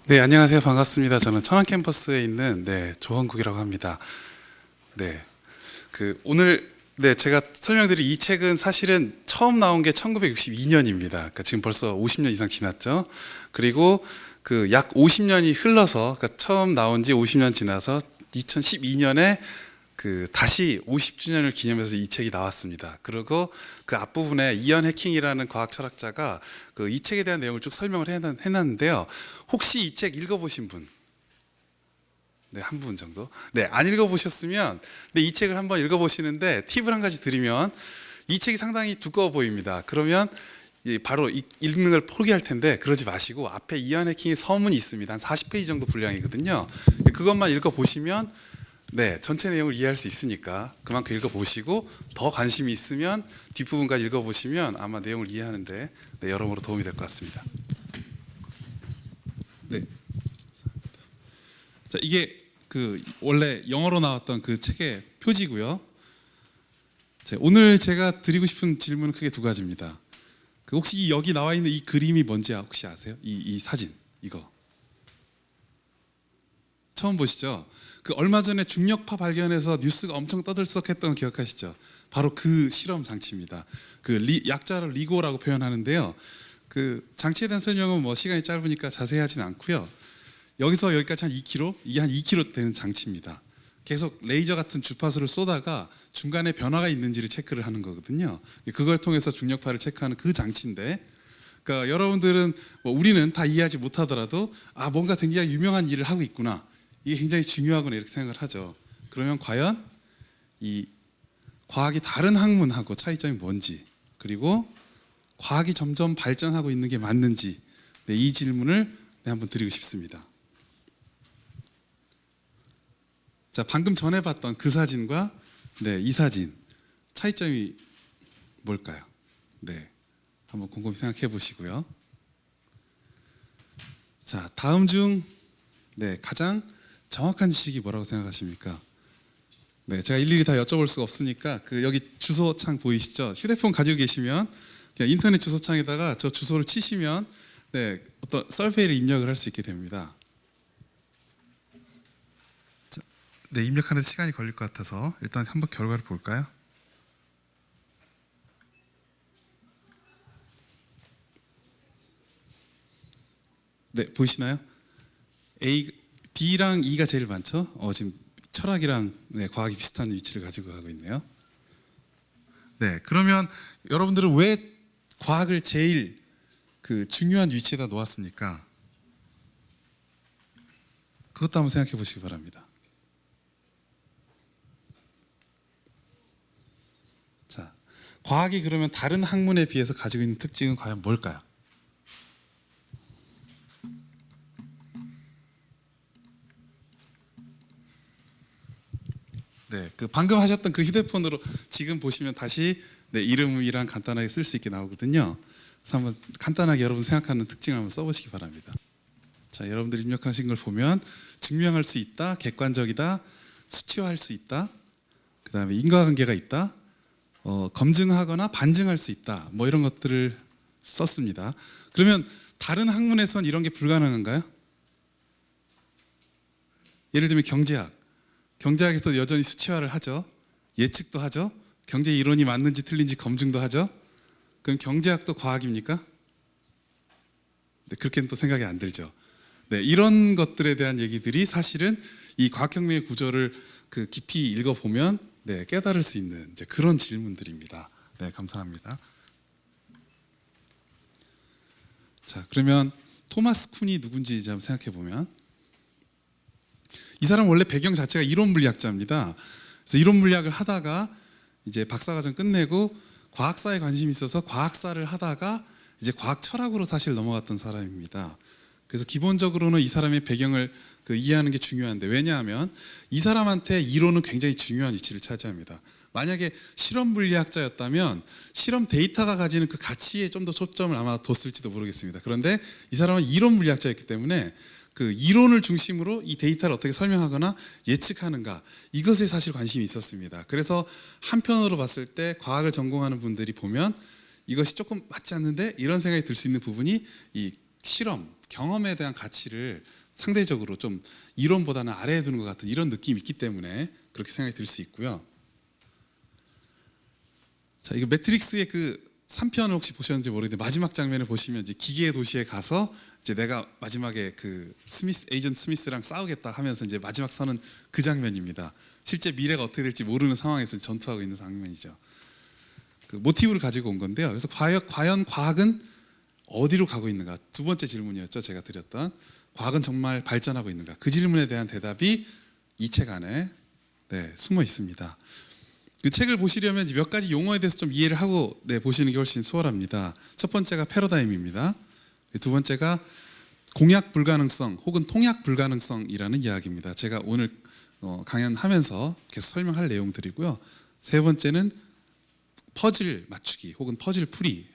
네, 안녕하세요. 반갑습니다. 저는 천안 캠퍼스에 있는 조원국이라고 합니다. 네, 제가 설명드릴 이 책은 사실은 처음 나온 게 1962년입니다. 그러니까 지금 벌써 50년 이상 지났죠. 그리고 그 약 50년이 흘러서, 그러니까 처음 나온 지 50년 지나서 2012년에 다시 50주년을 기념해서 이 책이 나왔습니다. 그리고 그 앞부분에 이언 해킹이라는 과학 철학자가 이 책에 대한 내용을 쭉 설명을 해놨는데요. 혹시 이 책 읽어보신 분? 네, 한 분 정도? 네, 안 읽어보셨으면 이 책을 한번 읽어보시는데 팁을 한 가지 드리면, 이 책이 상당히 두꺼워 보입니다. 그러면 바로 읽는 걸 포기할 텐데 그러지 마시고 앞에 이언 해킹의 서문이 있습니다. 한 40페이지 정도 분량이거든요. 그것만 읽어보시면 전체 내용을 이해할 수 있으니까 그만큼 읽어보시고, 더 관심이 있으면 뒷부분까지 읽어보시면 아마 내용을 이해하는데 여러모로 도움이 될 것 같습니다. 네. 자, 이게 원래 영어로 나왔던 그 책의 표지고요. 오늘 제가 드리고 싶은 질문은 크게 두 가지입니다. 혹시 여기 나와 있는 이 그림이 뭔지 혹시 아세요? 이 사진, 이거 처음 보시죠? 얼마 전에 중력파 발견해서 뉴스가 엄청 떠들썩했던 거 기억하시죠? 바로 그 실험 장치입니다. 약자를 리고라고 표현하는데요. 장치에 대한 설명은 시간이 짧으니까 자세히 하진 않고요. 여기서 여기까지 한 2km, 이게 한 2km 되는 장치입니다. 계속 레이저 같은 주파수를 쏘다가 중간에 변화가 있는지를 체크를 하는 거거든요. 그걸 통해서 중력파를 체크하는 그 장치인데, 그러니까 여러분들은 우리는 다 이해하지 못하더라도 뭔가 굉장히 유명한 일을 하고 있구나, 이게 굉장히 중요하구나 이렇게 생각을 하죠. 그러면 과연 이 과학이 다른 학문하고 차이점이 뭔지, 그리고 과학이 점점 발전하고 있는 게 맞는지, 이 질문을 한번 드리고 싶습니다. 자, 방금 전에 봤던 그 사진과 이 사진, 차이점이 뭘까요? 한번 곰곰이 생각해 보시고요. 자, 다음 중 가장 정확한 지식이 뭐라고 생각하십니까? 제가 일일이 다 여쭤볼 수가 없으니까 여기 주소창 보이시죠? 휴대폰 가지고 계시면 그냥 인터넷 주소창에다가 저 주소를 치시면 어떤 서베이를 입력을 할 수 있게 됩니다. 자, 입력하는 시간이 걸릴 것 같아서 일단 한번 결과를 볼까요? 보이시나요? B랑 E가 제일 많죠? 지금 철학이랑 과학이 비슷한 위치를 가지고 가고 있네요. 그러면 여러분들은 왜 과학을 제일 중요한 위치에다 놓았습니까? 그것도 한번 생각해 보시기 바랍니다. 자, 과학이 그러면 다른 학문에 비해서 가지고 있는 특징은 과연 뭘까요? 방금 하셨던 그 휴대폰으로 지금 보시면 다시 이름이랑 간단하게 쓸 수 있게 나오거든요. 그래서 한번 간단하게 여러분 생각하는 특징을 한번 써보시기 바랍니다. 자, 여러분들 입력하신 걸 보면 증명할 수 있다, 객관적이다, 수치화할 수 있다, 그 다음에 인과관계가 있다, 검증하거나 반증할 수 있다, 이런 것들을 썼습니다. 그러면 다른 학문에선 이런 게 불가능한가요? 예를 들면 경제학에서 여전히 수치화를 하죠. 예측도 하죠. 경제 이론이 맞는지 틀린지 검증도 하죠. 그럼 경제학도 과학입니까? 그렇게는 또 생각이 안 들죠. 이런 것들에 대한 얘기들이 사실은 이 과학혁명의 구조를 깊이 읽어보면 깨달을 수 있는 그런 질문들입니다. 감사합니다. 자, 그러면 토마스 쿤이 누군지 한번 생각해 보면, 이 사람 원래 배경 자체가 이론 물리학자입니다. 그래서 이론 물리학을 하다가 이제 박사과정 끝내고 과학사에 관심이 있어서 과학사를 하다가 이제 과학 철학으로 사실 넘어갔던 사람입니다. 그래서 기본적으로는 이 사람의 배경을 이해하는 게 중요한데, 왜냐하면 이 사람한테 이론은 굉장히 중요한 위치를 차지합니다. 만약에 실험 물리학자였다면 실험 데이터가 가지는 그 가치에 좀 더 초점을 아마 뒀을지도 모르겠습니다. 그런데 이 사람은 이론 물리학자였기 때문에 이론을 중심으로 이 데이터를 어떻게 설명하거나 예측하는가, 이것에 사실 관심이 있었습니다. 그래서 한편으로 봤을 때 과학을 전공하는 분들이 보면 이것이 조금 맞지 않는데 이런 생각이 들 수 있는 부분이 이 실험, 경험에 대한 가치를 상대적으로 좀 이론보다는 아래에 두는 것 같은 이런 느낌이 있기 때문에 그렇게 생각이 들 수 있고요. 자, 이거 매트릭스의 그 3편을 혹시 보셨는지 모르겠는데 마지막 장면을 보시면 이제 기계의 도시에 가서 이제 내가 마지막에 그 에이전트 스미스랑 싸우겠다 하면서 이제 마지막 선은 그 장면입니다. 실제 미래가 어떻게 될지 모르는 상황에서 전투하고 있는 장면이죠. 그 모티브를 가지고 온 건데요. 그래서 과연 과학은 어디로 가고 있는가? 두 번째 질문이었죠. 제가 드렸던 과학은 정말 발전하고 있는가? 그 질문에 대한 대답이 이 책 안에 숨어 있습니다. 그 책을 보시려면 몇 가지 용어에 대해서 좀 이해를 하고 보시는 게 훨씬 수월합니다. 첫 번째가 패러다임입니다. 두 번째가 공약 불가능성 혹은 통약 불가능성이라는 이야기입니다. 제가 오늘 강연하면서 계속 설명할 내용들이고요. 세 번째는 퍼즐 맞추기 혹은 퍼즐 풀이,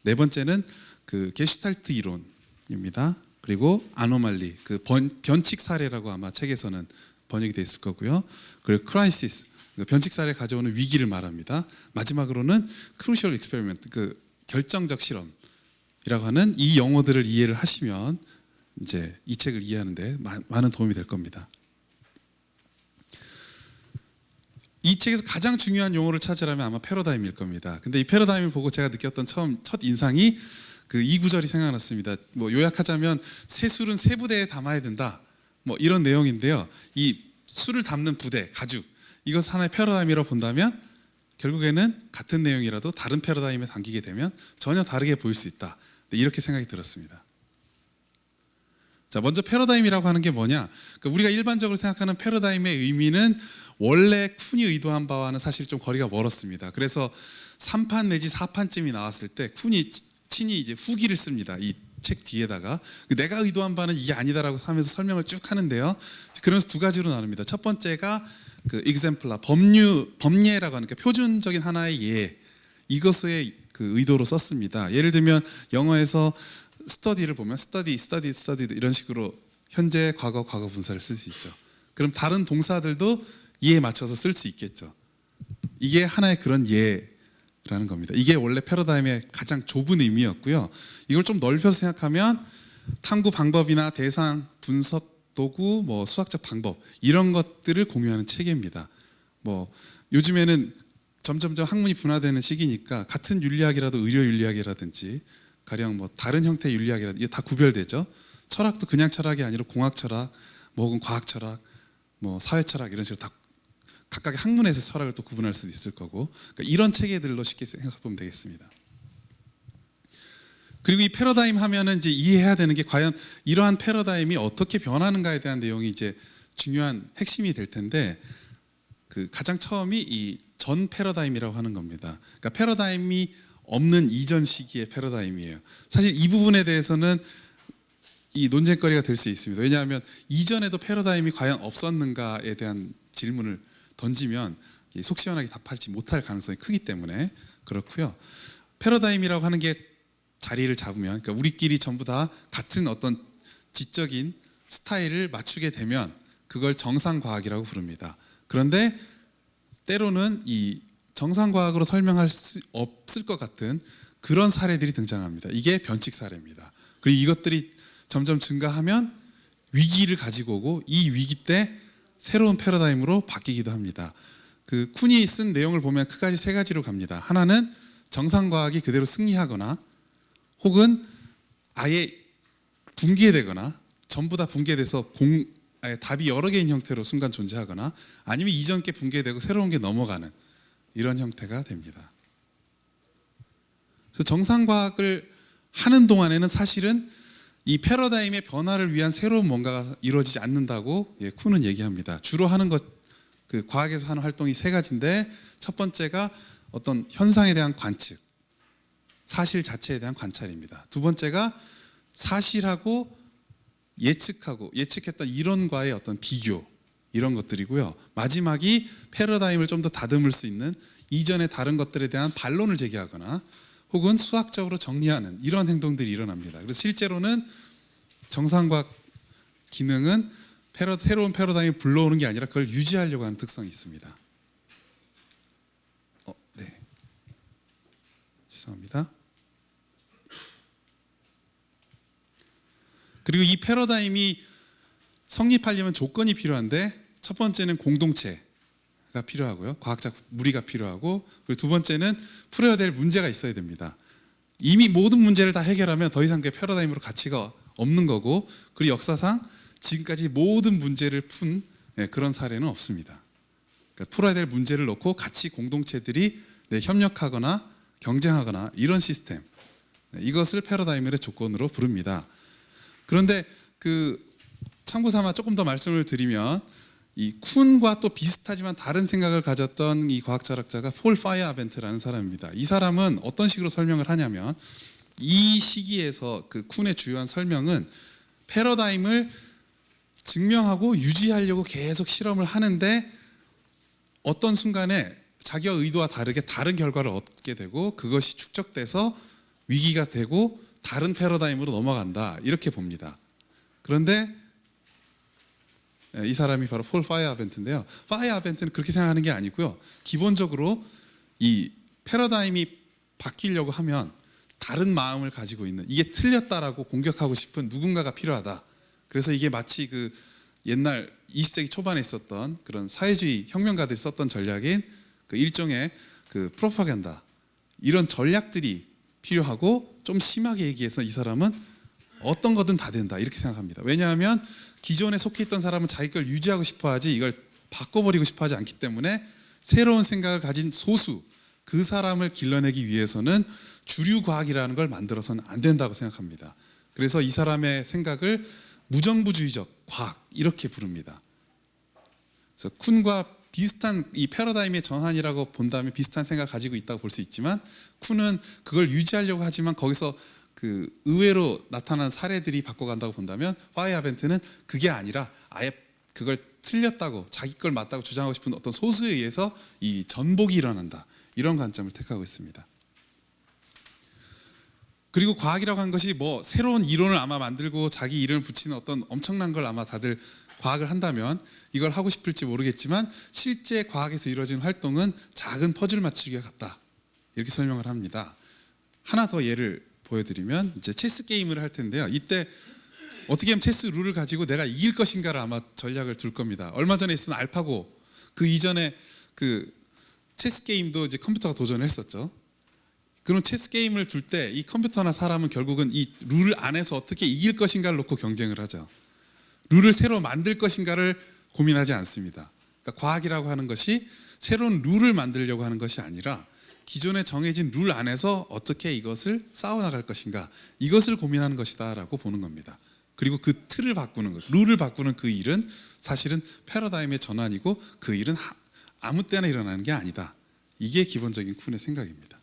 네 번째는 그 게슈탈트 이론입니다. 그리고 아노말리, 그 변칙 사례라고 아마 책에서는 번역이 되어 있을 거고요. 그리고 크라이시스, 변칙 사례 가져오는 위기를 말합니다. 마지막으로는 크루셜 익스페리먼트, 그 결정적 실험이라고 하는 이 용어들을 이해를 하시면 이제 이 책을 이해하는데 많은 도움이 될 겁니다. 이 책에서 가장 중요한 용어를 찾으라면 아마 패러다임일 겁니다. 근데 이 패러다임을 보고 제가 느꼈던 첫 인상이 그 이 구절이 생각났습니다. 요약하자면 새 술은 새 부대에 담아야 된다. 이런 내용인데요. 이 술을 담는 부대, 가죽, 이것 하나의 패러다임이라고 본다면 결국에는 같은 내용이라도 다른 패러다임에 담기게 되면 전혀 다르게 보일 수 있다. 이렇게 생각이 들었습니다. 자, 먼저 패러다임이라고 하는 게 뭐냐? 그러니까 우리가 일반적으로 생각하는 패러다임의 의미는 원래 쿤이 의도한 바와는 사실 좀 거리가 멀었습니다. 그래서 3판 내지 4판쯤이 나왔을 때 친히 이제 후기를 씁니다. 이 책 뒤에다가 내가 의도한 바는 이게 아니다라고 하면서 설명을 쭉 하는데요. 그러면서 두 가지로 나눕니다. 첫 번째가 그 examplar, 법례라고 하는, 그러니까 표준적인 하나의 예, 이것의 그 의도로 썼습니다. 예를 들면 영어에서 study를 보면 study 이런 식으로 현재, 과거 분사를 쓸 수 있죠. 그럼 다른 동사들도 예에 맞춰서 쓸 수 있겠죠. 이게 하나의 그런 예라는 겁니다. 이게 원래 패러다임의 가장 좁은 의미였고요. 이걸 좀 넓혀서 생각하면 탐구 방법이나 대상, 분석 도구, 수학적 방법, 이런 것들을 공유하는 체계입니다. 요즘에는 점점점 학문이 분화되는 시기니까 같은 윤리학이라도 의료 윤리학이라든지 가령 다른 형태의 윤리학이라든지 이게 다 구별되죠. 철학도 그냥 철학이 아니라 공학 철학, 혹은 과학 철학, 사회 철학, 이런 식으로 다 각각의 학문에서 철학을 또 구분할 수도 있을 거고, 그러니까 이런 체계들로 쉽게 생각해 보면 되겠습니다. 그리고 이 패러다임 하면은 이제 이해해야 되는 게 과연 이러한 패러다임이 어떻게 변하는가에 대한 내용이 이제 중요한 핵심이 될 텐데, 그 가장 처음이 이 전 패러다임이라고 하는 겁니다. 그러니까 패러다임이 없는 이전 시기의 패러다임이에요. 사실 이 부분에 대해서는 이 논쟁거리가 될 수 있습니다. 왜냐하면 이전에도 패러다임이 과연 없었는가에 대한 질문을 던지면 속 시원하게 답하지 못할 가능성이 크기 때문에 그렇고요. 패러다임이라고 하는 게 자리를 잡으면, 그러니까 우리끼리 전부 다 같은 어떤 지적인 스타일을 맞추게 되면 그걸 정상과학이라고 부릅니다. 그런데 때로는 이 정상과학으로 설명할 수 없을 것 같은 그런 사례들이 등장합니다. 이게 변칙 사례입니다. 그리고 이것들이 점점 증가하면 위기를 가지고 오고, 이 위기 때 새로운 패러다임으로 바뀌기도 합니다. 그 쿤이 쓴 내용을 보면 크게 세 가지로 갑니다. 하나는 정상과학이 그대로 승리하거나, 혹은 아예 붕괴되거나, 전부 다 붕괴돼서 아예 답이 여러 개인 형태로 순간 존재하거나, 아니면 이전 게 붕괴되고 새로운 게 넘어가는 이런 형태가 됩니다. 그래서 정상과학을 하는 동안에는 사실은 이 패러다임의 변화를 위한 새로운 뭔가가 이루어지지 않는다고 쿤은 얘기합니다. 주로 하는 것, 그 과학에서 하는 활동이 세 가지인데, 첫 번째가 어떤 현상에 대한 관측, 사실 자체에 대한 관찰입니다. 두 번째가 사실하고 예측했던 이론과의 어떤 비교, 이런 것들이고요. 마지막이 패러다임을 좀 더 다듬을 수 있는 이전의 다른 것들에 대한 반론을 제기하거나, 혹은 수학적으로 정리하는 이런 행동들이 일어납니다. 그래서 실제로는 정상과학 기능은 새로운 패러다임을 불러오는 게 아니라 그걸 유지하려고 하는 특성이 있습니다. 네. 죄송합니다. 그리고 이 패러다임이 성립하려면 조건이 필요한데 첫 번째는 공동체가 필요하고요. 과학적 무리가 필요하고, 그리고 두 번째는 풀어야 될 문제가 있어야 됩니다. 이미 모든 문제를 다 해결하면 더 이상 그 패러다임으로 가치가 없는 거고, 그리고 역사상 지금까지 모든 문제를 푼 그런 사례는 없습니다. 그러니까 풀어야 될 문제를 놓고 같이 공동체들이 협력하거나 경쟁하거나 이런 시스템, 이것을 패러다임의 조건으로 부릅니다. 그런데 참고 삼아 조금 더 말씀을 드리면, 이 쿤과 또 비슷하지만 다른 생각을 가졌던 이 과학 철학자가 폴 파이어아벤트라는 사람입니다. 이 사람은 어떤 식으로 설명을 하냐면, 이 시기에서 쿤의 주요한 설명은 패러다임을 증명하고 유지하려고 계속 실험을 하는데 어떤 순간에 자기와 의도와 다르게 다른 결과를 얻게 되고 그것이 축적돼서 위기가 되고 다른 패러다임으로 넘어간다, 이렇게 봅니다. 그런데 이 사람이 바로 폴 파이어아벤트인데요. 파이어아벤트는 그렇게 생각하는 게 아니고요. 기본적으로 이 패러다임이 바뀌려고 하면 다른 마음을 가지고 있는, 이게 틀렸다라고 공격하고 싶은 누군가가 필요하다. 그래서 이게 마치 옛날 20세기 초반에 있었던 그런 사회주의 혁명가들이 썼던 전략인 일종의 프로파간다, 이런 전략들이 필요하고, 좀 심하게 얘기해서 이 사람은 어떤 거든 다 된다, 이렇게 생각합니다. 왜냐하면 기존에 속해 있던 사람은 자기 걸 유지하고 싶어 하지 이걸 바꿔버리고 싶어 하지 않기 때문에 새로운 생각을 가진 소수, 그 사람을 길러내기 위해서는 주류 과학이라는 걸 만들어서는 안 된다고 생각합니다. 그래서 이 사람의 생각을 무정부주의적 과학, 이렇게 부릅니다. 그래서 쿤과 비슷한 이 패러다임의 전환이라고 본다면 비슷한 생각을 가지고 있다고 볼 수 있지만, 쿤은 그걸 유지하려고 하지만 거기서 의외로 나타난 사례들이 바꿔간다고 본다면, 파이어아벤트는 그게 아니라 아예 그걸 틀렸다고, 자기 걸 맞다고 주장하고 싶은 어떤 소수에 의해서 이 전복이 일어난다, 이런 관점을 택하고 있습니다. 그리고 과학이라고 하는 것이 새로운 이론을 아마 만들고 자기 이름을 붙이는 어떤 엄청난 걸 아마 다들 과학을 한다면 이걸 하고 싶을지 모르겠지만, 실제 과학에서 이루어지는 활동은 작은 퍼즐 맞추기와 같다, 이렇게 설명을 합니다. 하나 더 예를 보여드리면, 이제 체스 게임을 할 텐데요. 이때 어떻게 하면 체스 룰을 가지고 내가 이길 것인가를 아마 전략을 둘 겁니다. 얼마 전에 있었던 알파고, 그 이전에 체스 게임도 이제 컴퓨터가 도전했었죠. 그럼 체스 게임을 둘 때 이 컴퓨터나 사람은 결국은 이 룰 안에서 어떻게 이길 것인가를 놓고 경쟁을 하죠. 룰을 새로 만들 것인가를 고민하지 않습니다. 그러니까 과학이라고 하는 것이 새로운 룰을 만들려고 하는 것이 아니라 기존에 정해진 룰 안에서 어떻게 이것을 쌓아나갈 것인가, 이것을 고민하는 것이다라고 보는 겁니다. 그리고 그 틀을 바꾸는 것, 룰을 바꾸는 그 일은 사실은 패러다임의 전환이고, 그 일은 아무 때나 일어나는 게 아니다. 이게 기본적인 쿤의 생각입니다.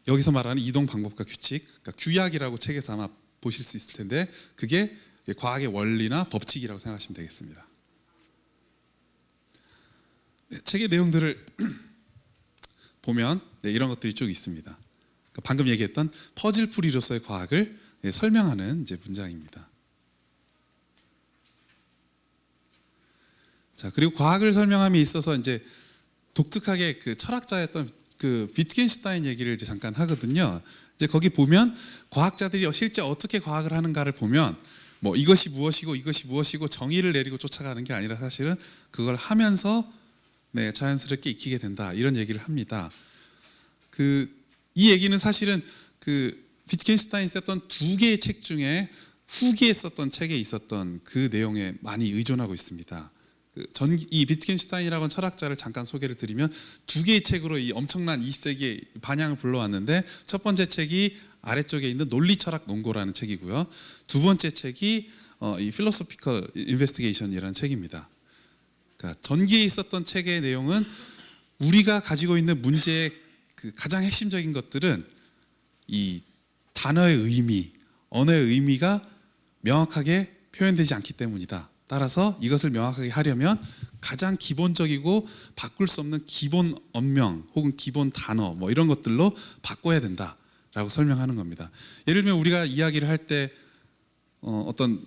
여기서 말하는 이동 방법과 규칙, 그러니까 규약이라고 책에서 아마 보실 수 있을 텐데, 그게 과학의 원리나 법칙이라고 생각하시면 되겠습니다. 책의 내용들을 보면 이런 것들이 쭉 있습니다. 그러니까 방금 얘기했던 퍼즐풀이로서의 과학을 설명하는 이제 문장입니다. 자, 그리고 과학을 설명함에 있어서 이제 독특하게 철학자였던 비트겐슈타인 얘기를 이제 잠깐 하거든요. 이제 거기 보면 과학자들이 실제 어떻게 과학을 하는가를 보면 이것이 무엇이고 이것이 무엇이고 정의를 내리고 쫓아가는 게 아니라 사실은 그걸 하면서 자연스럽게 익히게 된다, 이런 얘기를 합니다. 이 얘기는 사실은 비트겐슈타인이 썼던 두 개의 책 중에 후기에 썼던 책에 있었던 그 내용에 많이 의존하고 있습니다. 이 비트겐슈타인이라고 하는 철학자를 잠깐 소개를 드리면, 두 개의 책으로 이 엄청난 20세기의 반향을 불러왔는데, 첫 번째 책이 아래쪽에 있는 논리철학 논고라는 책이고요. 두 번째 책이 이 Philosophical Investigation이라는 책입니다. 그러니까 전기에 있었던 책의 내용은 우리가 가지고 있는 문제의 가장 핵심적인 것들은 이 단어의 의미, 언어의 의미가 명확하게 표현되지 않기 때문이다. 따라서 이것을 명확하게 하려면 가장 기본적이고 바꿀 수 없는 기본 언명 혹은 기본 단어 이런 것들로 바꿔야 된다라고 설명하는 겁니다. 예를 들면 우리가 이야기를 할 때 어떤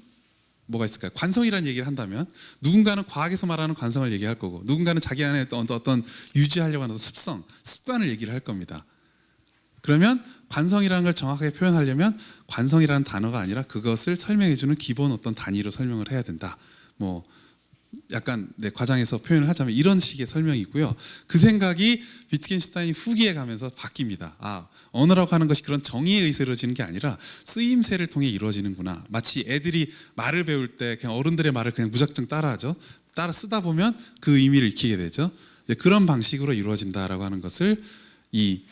뭐가 있을까요? 관성이라는 얘기를 한다면 누군가는 과학에서 말하는 관성을 얘기할 거고, 누군가는 자기 안에 어떤 유지하려고 하는 습성, 습관을 얘기를 할 겁니다. 그러면 관성이라는 걸 정확하게 표현하려면 관성이라는 단어가 아니라 그것을 설명해주는 기본 어떤 단위로 설명을 해야 된다. 뭐 약간 과장해서 표현을 하자면 이런 식의 설명이고요. 그 생각이 위트겐슈타인이 후기에 가면서 바뀝니다. 언어라고 하는 것이 그런 정의에 의해서 이루어지는 게 아니라 쓰임새를 통해 이루어지는구나. 마치 애들이 말을 배울 때 그냥 어른들의 말을 그냥 무작정 따라하죠. 따라 쓰다 보면 그 의미를 익히게 되죠. 그런 방식으로 이루어진다라고 하는 것을 이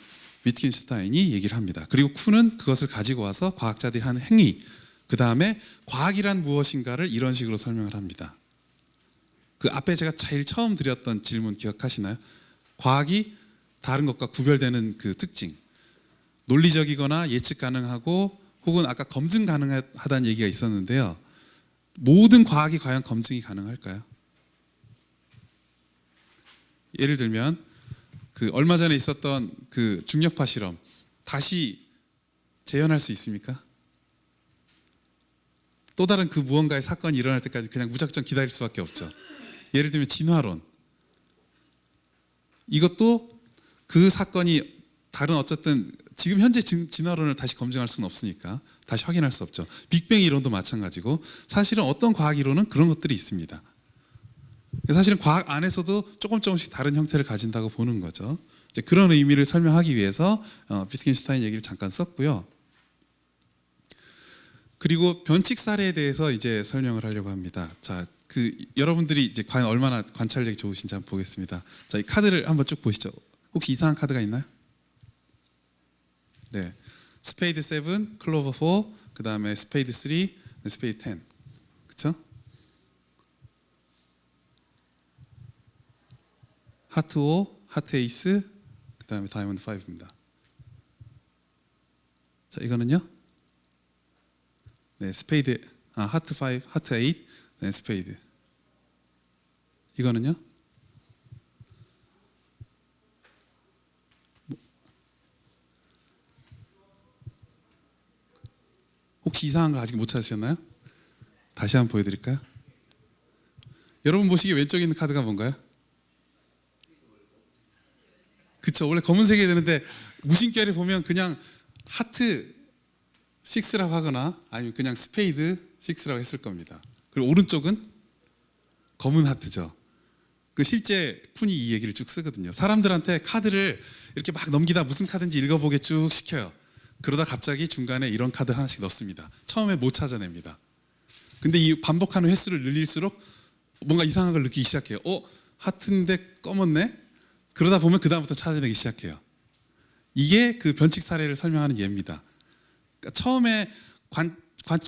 위트겐슈타인이 얘기를 합니다. 그리고 쿠는 그것을 가지고 와서 과학자들이 하는 행위, 그 다음에 과학이란 무엇인가를 이런 식으로 설명을 합니다. 그 앞에 제가 제일 처음 드렸던 질문 기억하시나요? 과학이 다른 것과 구별되는 그 특징, 논리적이거나 예측 가능하고 혹은 아까 검증 가능하다는 얘기가 있었는데요. 모든 과학이 과연 검증이 가능할까요? 예를 들면 그 얼마 전에 있었던 그 중력파 실험 다시 재현할 수 있습니까? 또 다른 그 무언가의 사건이 일어날 때까지 그냥 무작정 기다릴 수밖에 없죠. 예를 들면 진화론, 이것도 그 사건이 다른 어쨌든 지금 현재 진화론을 다시 검증할 수는 없으니까 다시 확인할 수 없죠. 빅뱅 이론도 마찬가지고 사실은 어떤 과학 이론은 그런 것들이 있습니다. 사실은 과학 안에서도 조금씩 다른 형태를 가진다고 보는 거죠. 이제 그런 의미를 설명하기 위해서 위트겐슈타인 얘기를 잠깐 썼고요. 그리고 변칙 사례에 대해서 이제 설명을 하려고 합니다. 자, 그 여러분들이 이제 과연 얼마나 관찰력이 좋으신지 한번 보겠습니다. 자, 이 카드를 한번 쭉 보시죠. 혹시 이상한 카드가 있나요? 네, 스페이드 7, 클로버 4, 그 다음에 스페이드 3, 스페이드 10, 그렇죠? 하트 5, 하트 에이스, 그 다음에 다이아몬드 5입니다. 자, 이거는요? 네, 스페이드, 하트 5, 하트 8, 네, 스페이드. 이거는요? 혹시 이상한 거 아직 못 찾으셨나요? 다시 한번 보여드릴까요? 여러분 보시기에 왼쪽에 있는 카드가 뭔가요? 그쵸, 원래 검은색이 되는데 무심결에 보면 그냥 하트 6라고 하거나 아니면 그냥 스페이드 6라고 했을 겁니다. 그리고 오른쪽은 검은 하트죠. 그 실제 쿤이 이 얘기를 쭉 쓰거든요. 사람들한테 카드를 이렇게 막 넘기다 무슨 카드인지 읽어보게 쭉 시켜요. 그러다 갑자기 중간에 이런 카드 하나씩 넣습니다. 처음에 못 찾아냅니다. 근데 이 반복하는 횟수를 늘릴수록 뭔가 이상한 걸 느끼기 시작해요. 하트인데 검었네? 그러다 보면 그 다음부터 찾아내기 시작해요. 이게 그 변칙 사례를 설명하는 예입니다. 그러니까 처음에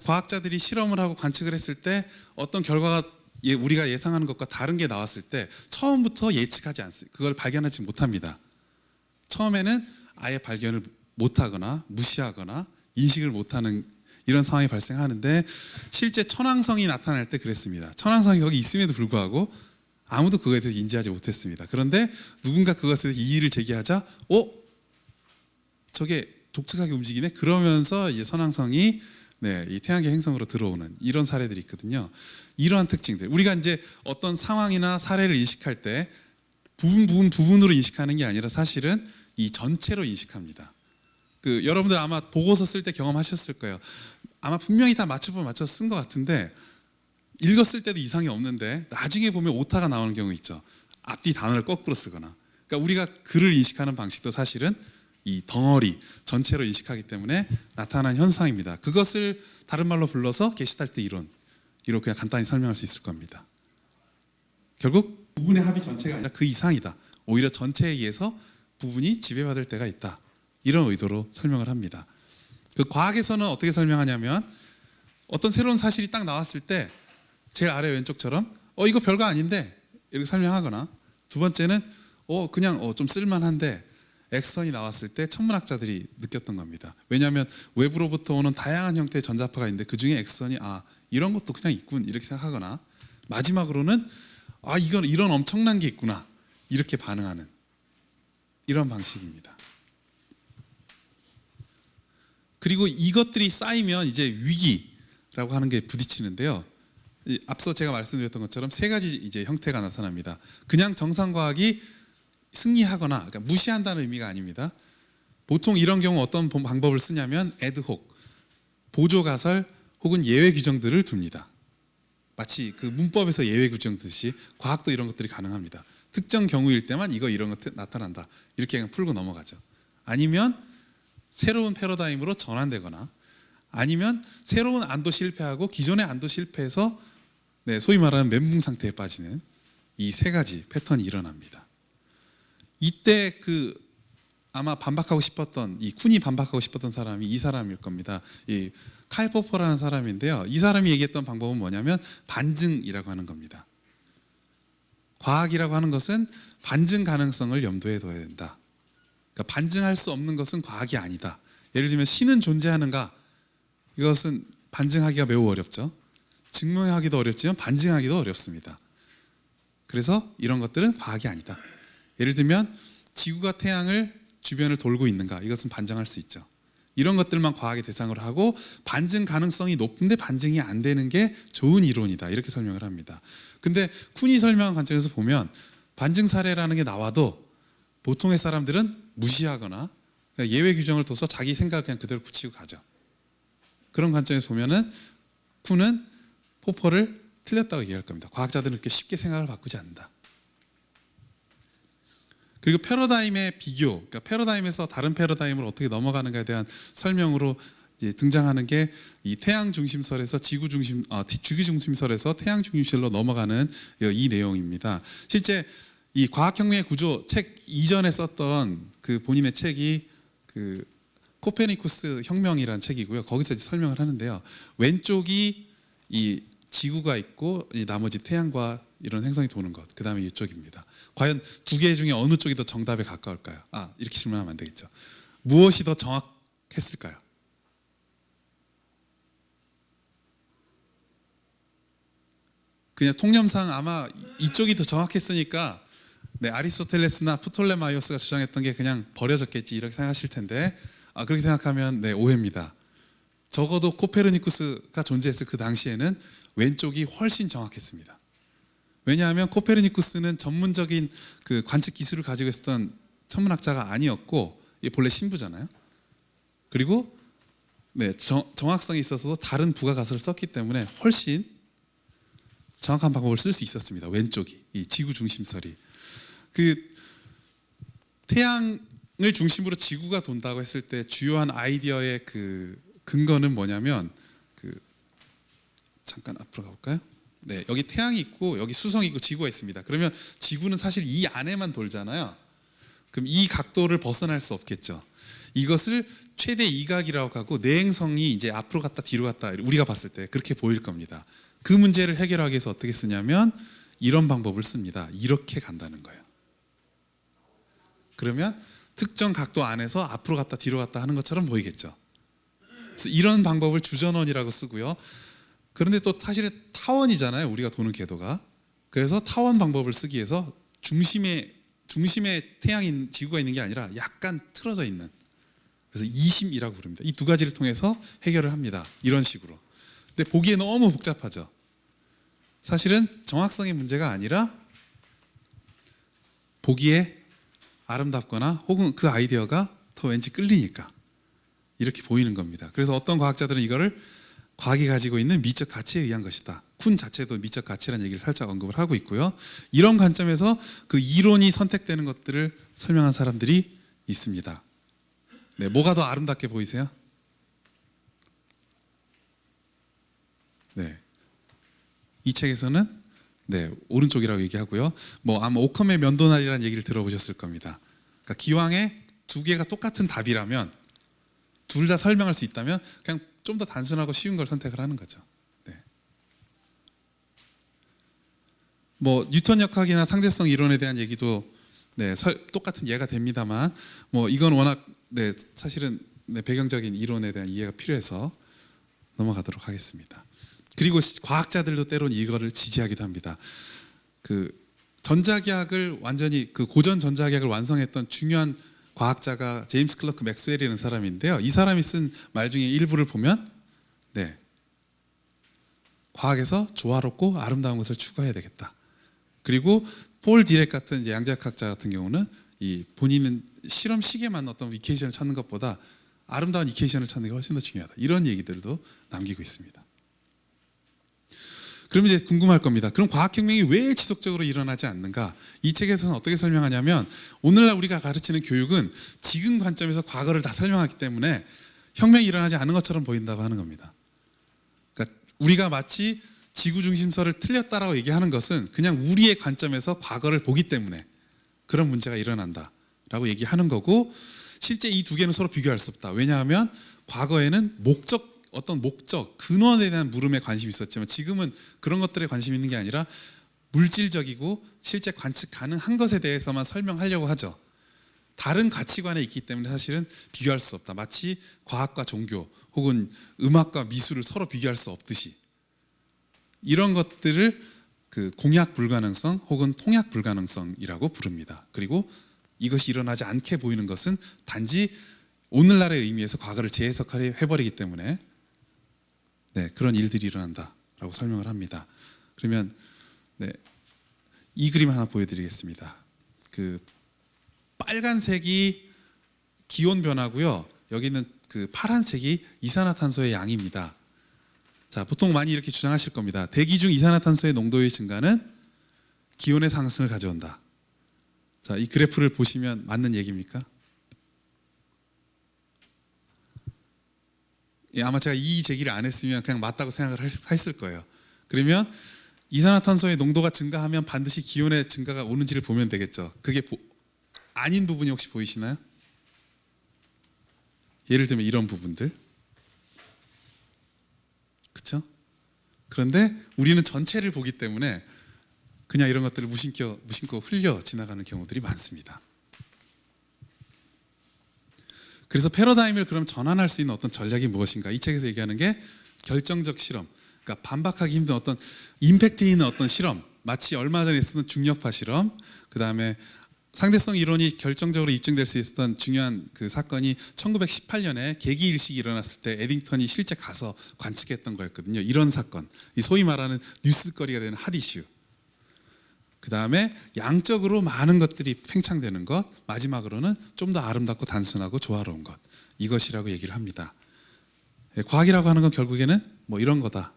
과학자들이 실험을 하고 관측을 했을 때 어떤 결과가 우리가 예상하는 것과 다른 게 나왔을 때 처음부터 예측하지 않습니다. 그걸 발견하지 못합니다. 처음에는 아예 발견을 못하거나 무시하거나 인식을 못하는 이런 상황이 발생하는데 실제 천왕성이 나타날 때 그랬습니다. 천왕성이 거기 있음에도 불구하고 아무도 그거에 대해서 인지하지 못했습니다. 그런데 누군가 그것에 대해서 이의를 제기하자 저게 독특하게 움직이네? 그러면서 이제 선왕성이 이 태양계 행성으로 들어오는 이런 사례들이 있거든요. 이러한 특징들, 우리가 이제 어떤 상황이나 사례를 인식할 때 부분으로 인식하는 게 아니라 사실은 이 전체로 인식합니다. 그 여러분들 아마 보고서 쓸 때 경험하셨을 거예요. 아마 분명히 다 맞춰서 쓴 것 같은데 읽었을 때도 이상이 없는데 나중에 보면 오타가 나오는 경우 있죠. 앞뒤 단어를 거꾸로 쓰거나. 그러니까 우리가 글을 인식하는 방식도 사실은 이 덩어리 전체로 인식하기 때문에 나타난 현상입니다. 그것을 다른 말로 불러서 게슈탈트 이론, 이로 그냥 간단히 설명할 수 있을 겁니다. 결국 부분의 합이 전체가 아니라 그 이상이다. 오히려 전체에 의해서 부분이 지배받을 때가 있다. 이런 의도로 설명을 합니다. 그 과학에서는 어떻게 설명하냐면 어떤 새로운 사실이 딱 나왔을 때 제일 아래 왼쪽처럼 이거 별거 아닌데 이렇게 설명하거나, 두 번째는 그냥 좀 쓸만한데 X선이 나왔을 때 천문학자들이 느꼈던 겁니다. 왜냐하면 외부로부터 오는 다양한 형태의 전자파가 있는데 그 중에 X선이 이런 것도 그냥 있군 이렇게 생각하거나, 마지막으로는 이건 이런 엄청난 게 있구나 이렇게 반응하는 이런 방식입니다. 그리고 이것들이 쌓이면 이제 위기라고 하는 게 부딪히는데요. 앞서 제가 말씀드렸던 것처럼 세 가지 이제 형태가 나타납니다. 그냥 정상과학이 승리하거나, 그러니까 무시한다는 의미가 아닙니다. 보통 이런 경우 어떤 방법을 쓰냐면 애드혹, 보조 가설 혹은 예외 규정들을 둡니다. 마치 그 문법에서 예외 규정 듯이 과학도 이런 것들이 가능합니다. 특정 경우일 때만 이런 것 나타난다. 이렇게 그냥 풀고 넘어가죠. 아니면 새로운 패러다임으로 전환되거나 아니면 새로운 안도 실패하고 기존의 안도 실패해서 소위 말하는 멘붕 상태에 빠지는 이 세 가지 패턴이 일어납니다. 이때 아마 반박하고 싶었던 이 쿤이 반박하고 싶었던 사람이 이 사람일 겁니다. 이 칼 포퍼라는 사람인데요. 이 사람이 얘기했던 방법은 뭐냐면 반증이라고 하는 겁니다. 과학이라고 하는 것은 반증 가능성을 염두에 둬야 된다. 그러니까 반증할 수 없는 것은 과학이 아니다. 예를 들면 신은 존재하는가? 이것은 반증하기가 매우 어렵죠. 증명하기도 어렵지만 반증하기도 어렵습니다. 그래서 이런 것들은 과학이 아니다. 예를 들면 지구가 태양을 주변을 돌고 있는가? 이것은 반증할 수 있죠. 이런 것들만 과학의 대상으로 하고 반증 가능성이 높은데 반증이 안 되는 게 좋은 이론이다. 이렇게 설명을 합니다. 근데 쿤이 설명한 관점에서 보면 반증 사례라는 게 나와도 보통의 사람들은 무시하거나 예외 규정을 둬서 자기 생각을 그냥 그대로 굳히고 가죠. 그런 관점에서 보면은 쿤은 포퍼를 틀렸다고 얘기할 겁니다. 과학자들은 그렇게 쉽게 생각을 바꾸지 않는다. 그리고 패러다임의 비교, 그러니까 패러다임에서 다른 패러다임으로 어떻게 넘어가는가에 대한 설명으로 이제 등장하는 게 이 태양 중심설에서 지구 중심설에서 태양 중심설로 넘어가는 이 내용입니다. 실제 이 과학혁명의 구조 책 이전에 썼던 그 본인의 책이 그 코페르니쿠스 혁명이라는 책이고요. 거기서 이제 설명을 하는데요. 왼쪽이 이 지구가 있고 이 나머지 태양과 이런 행성이 도는 것. 그 다음에 이쪽입니다. 과연 두 개 중에 어느 쪽이 더 정답에 가까울까요? 이렇게 질문하면 안 되겠죠. 무엇이 더 정확했을까요? 그냥 통념상 아마 이쪽이 더 정확했으니까 아리스토텔레스나 프톨레마이오스가 주장했던 게 그냥 버려졌겠지 이렇게 생각하실 텐데 그렇게 생각하면 오해입니다. 적어도 코페르니쿠스가 존재했을 그 당시에는 왼쪽이 훨씬 정확했습니다. 왜냐하면 코페르니쿠스는 전문적인 그 관측 기술을 가지고 있었던 천문학자가 아니었고 본래 신부잖아요. 그리고 정확성이 있어서도 다른 부가 가설을 썼기 때문에 훨씬 정확한 방법을 쓸 수 있었습니다. 왼쪽이 이 지구 중심설이 그 태양을 중심으로 지구가 돈다고 했을 때 주요한 아이디어의 그 근거는 뭐냐면 잠깐 앞으로 가볼까요? 여기 태양이 있고 여기 수성이 있고 지구가 있습니다. 그러면 지구는 사실 이 안에만 돌잖아요. 그럼 이 각도를 벗어날 수 없겠죠. 이것을 최대 이각이라고 하고 내행성이 이제 앞으로 갔다 뒤로 갔다 우리가 봤을 때 그렇게 보일 겁니다. 그 문제를 해결하기 위해서 어떻게 쓰냐면 이런 방법을 씁니다. 이렇게 간다는 거예요. 그러면 특정 각도 안에서 앞으로 갔다 뒤로 갔다 하는 것처럼 보이겠죠. 그래서 이런 방법을 주전원이라고 쓰고요. 그런데 또 사실은 타원이잖아요. 우리가 도는 궤도가. 그래서 타원 방법을 쓰기 위해서 중심에 태양인 지구가 있는 게 아니라 약간 틀어져 있는. 그래서 이심이라고 부릅니다. 이 두 가지를 통해서 해결을 합니다. 이런 식으로. 근데 보기에 너무 복잡하죠. 사실은 정확성의 문제가 아니라 보기에 아름답거나 혹은 그 아이디어가 더 왠지 끌리니까 이렇게 보이는 겁니다. 그래서 어떤 과학자들은 이거를 과학이 가지고 있는 미적 가치에 의한 것이다. 쿤 자체도 미적 가치라는 얘기를 살짝 언급을 하고 있고요. 이런 관점에서 그 이론이 선택되는 것들을 설명한 사람들이 있습니다. 뭐가 더 아름답게 보이세요? 이 책에서는 오른쪽이라고 얘기하고요. 아마 오컴의 면도날이라는 얘기를 들어보셨을 겁니다. 그러니까 기왕에 두 개가 똑같은 답이라면 둘 다 설명할 수 있다면 그냥 좀 더 단순하고 쉬운 걸 선택을 하는 거죠. 뉴턴 역학이나 상대성 이론에 대한 얘기도 똑같은 예가 됩니다만 이건 워낙 사실은 배경적인 이론에 대한 이해가 필요해서 넘어가도록 하겠습니다. 그리고 과학자들도 때론 이거를 지지하기도 합니다. 그 전자기학을 완전히 그 고전 전자기학을 완성했던 중요한 과학자가 제임스 클러크 맥스웰이라는 사람인데요. 이 사람이 쓴 말 중에 일부를 보면 과학에서 조화롭고 아름다운 것을 추구해야 되겠다. 그리고 폴 디렉 같은 이제 양자역학자 같은 경우는 이 본인은 실험 시계만 어떤 이케이션을 찾는 것보다 아름다운 이케이션을 찾는 게 훨씬 더 중요하다. 이런 얘기들도 남기고 있습니다. 그럼 이제 궁금할 겁니다. 그럼 과학혁명이 왜 지속적으로 일어나지 않는가? 이 책에서는 어떻게 설명하냐면 오늘날 우리가 가르치는 교육은 지금 관점에서 과거를 다 설명하기 때문에 혁명이 일어나지 않은 것처럼 보인다고 하는 겁니다. 그러니까 우리가 마치 지구 중심설을 틀렸다라고 얘기하는 것은 그냥 우리의 관점에서 과거를 보기 때문에 그런 문제가 일어난다라고 얘기하는 거고, 실제 이 두 개는 서로 비교할 수 없다. 왜냐하면 과거에는 어떤 목적, 근원에 대한 물음에 관심이 있었지만 지금은 그런 것들에 관심이 있는 게 아니라 물질적이고 실제 관측 가능한 것에 대해서만 설명하려고 하죠. 다른 가치관에 있기 때문에 사실은 비교할 수 없다. 마치 과학과 종교 혹은 음악과 미술을 서로 비교할 수 없듯이 이런 것들을 그 공약 불가능성 혹은 통약 불가능성이라고 부릅니다. 그리고 이것이 일어나지 않게 보이는 것은 단지 오늘날의 의미에서 과거를 재해석해버리기 때문에 그런 일들이 일어난다라고 설명을 합니다. 그러면 이 그림 하나 보여드리겠습니다. 그 빨간색이 기온 변화고요. 여기는 그 파란색이 이산화탄소의 양입니다. 자, 보통 많이 이렇게 주장하실 겁니다. 대기 중 이산화탄소의 농도의 증가는 기온의 상승을 가져온다. 자, 이 그래프를 보시면 맞는 얘기입니까? 예, 아마 제가 이 제기를 안 했으면 그냥 맞다고 생각을 했을 거예요. 그러면 이산화탄소의 농도가 증가하면 반드시 기온의 증가가 오는지를 보면 되겠죠. 그게 아닌 부분이 혹시 보이시나요? 예를 들면 이런 부분들, 그렇죠? 그런데 우리는 전체를 보기 때문에 그냥 이런 것들을 무심코 흘려 지나가는 경우들이 많습니다. 그래서 패러다임을 그럼 전환할 수 있는 어떤 전략이 무엇인가? 이 책에서 얘기하는 게 결정적 실험, 그러니까 반박하기 힘든 어떤 임팩트 있는 어떤 실험, 마치 얼마 전에 있었던 중력파 실험, 그 다음에 상대성 이론이 결정적으로 입증될 수 있었던 중요한 그 사건이 1918년에 계기일식이 일어났을 때 에딩턴이 실제 가서 관측했던 거였거든요. 이런 사건, 이 소위 말하는 뉴스거리가 되는 핫 이슈. 그 다음에 양적으로 많은 것들이 팽창되는 것, 마지막으로는 좀 더 아름답고 단순하고 조화로운 것, 이것이라고 얘기를 합니다. 과학이라고 하는 건 결국에는 뭐 이런 거다.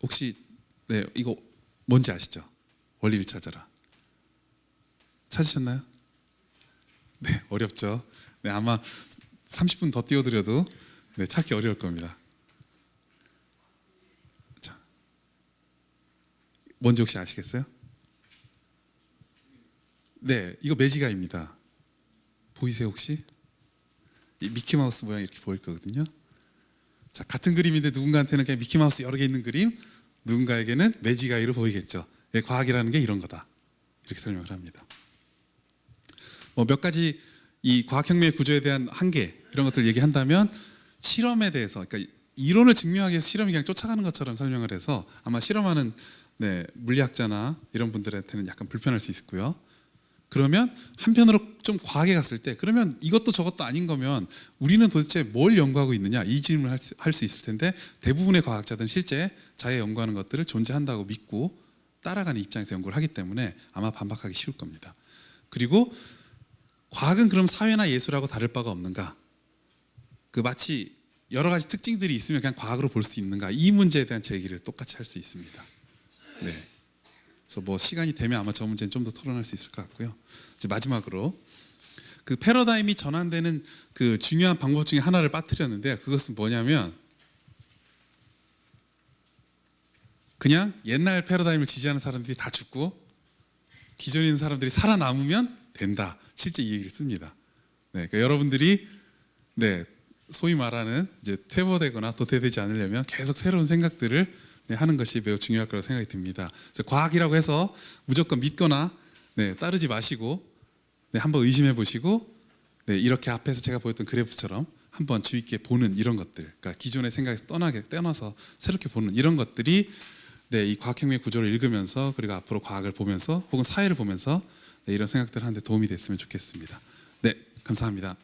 혹시 이거 뭔지 아시죠? 원리를 찾아라. 찾으셨나요? 네, 어렵죠. 네, 아마 30분 더 띄워드려도 찾기 어려울 겁니다. 자, 뭔지 혹시 아시겠어요? 네, 이거 매지가입니다. 보이세요 혹시? 이 미키마우스 모양 이렇게 보일 거거든요. 자, 같은 그림인데 누군가한테는 그냥 미키마우스 여러 개 있는 그림, 누군가에게는 매지가이로 보이겠죠. 네, 과학이라는 게 이런 거다. 이렇게 설명을 합니다. 몇 가지 이 과학혁명의 구조에 대한 한계 이런 것들 얘기한다면 실험에 대해서, 그러니까 이론을 증명하기 위해서 실험이 그냥 쫓아가는 것처럼 설명을 해서 아마 실험하는 물리학자나 이런 분들한테는 약간 불편할 수 있고요. 그러면 한편으로 좀 과하게 갔을 때 그러면 이것도 저것도 아닌 거면 우리는 도대체 뭘 연구하고 있느냐, 이 질문을 할 수 있을 텐데 대부분의 과학자들은 실제 자기가 연구하는 것들을 존재한다고 믿고 따라가는 입장에서 연구를 하기 때문에 아마 반박하기 쉬울 겁니다. 그리고 과학은 그럼 사회나 예술하고 다를 바가 없는가? 그 마치 여러 가지 특징들이 있으면 그냥 과학으로 볼 수 있는가? 이 문제에 대한 제기를 똑같이 할 수 있습니다. 네. 그래서 뭐 시간이 되면 아마 저 문제는 좀 더 토론할 수 있을 것 같고요. 이제 마지막으로 그 패러다임이 전환되는 그 중요한 방법 중에 하나를 빠뜨렸는데 그것은 뭐냐면 그냥 옛날 패러다임을 지지하는 사람들이 다 죽고 기존에 있는 사람들이 살아남으면 된다. 실제 이 얘기를 씁니다. 네, 그러니까 여러분들이 소위 말하는 이제 퇴보되거나 도태되지 않으려면 계속 새로운 생각들을 하는 것이 매우 중요할 거라고 생각이 듭니다. 그래서 과학이라고 해서 무조건 믿거나 따르지 마시고 한번 의심해 보시고 이렇게 앞에서 제가 보였던 그래프처럼 한번 주의 있게 보는 이런 것들, 그러니까 기존의 생각에서 떠나서 새롭게 보는 이런 것들이 이 과학혁명의 구조를 읽으면서 그리고 앞으로 과학을 보면서 혹은 사회를 보면서 이런 생각들 하는데 도움이 됐으면 좋겠습니다. 네, 감사합니다.